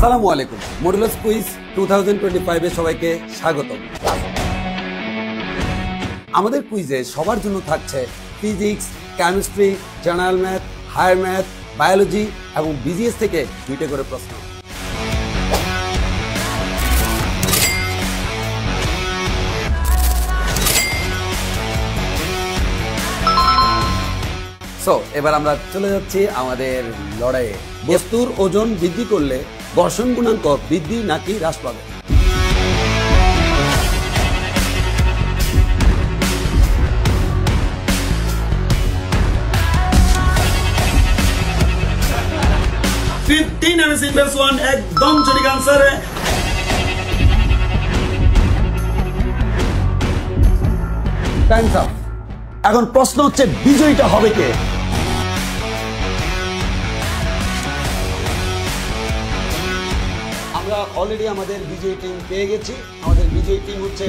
আসসালামু আলাইকুম। Modulus quiz 2025 এ সবাইকে স্বাগতম। আমাদের কুইজে সবার জন্য থাকছে physics, chemistry, general math, higher math, biology এবং বিজিএস থেকে 2টা করে প্রশ্ন। এবার আমরা চলে যাচ্ছি আমাদের লড়াইয়ে। বস্তুর ওজন বৃদ্ধি করলে ঘর্ষণ গুণাঙ্ক বৃদ্ধি নাকি হ্রাস পাবে? একদম সঠিক আনসার। Times up. এখন প্রশ্ন হচ্ছে বিজয়ীটা হবে কে? আমরা অলরেডি আমাদের বিজয়ী টিম পেয়ে গেছি। আমাদের বিজয়ী টিম হচ্ছে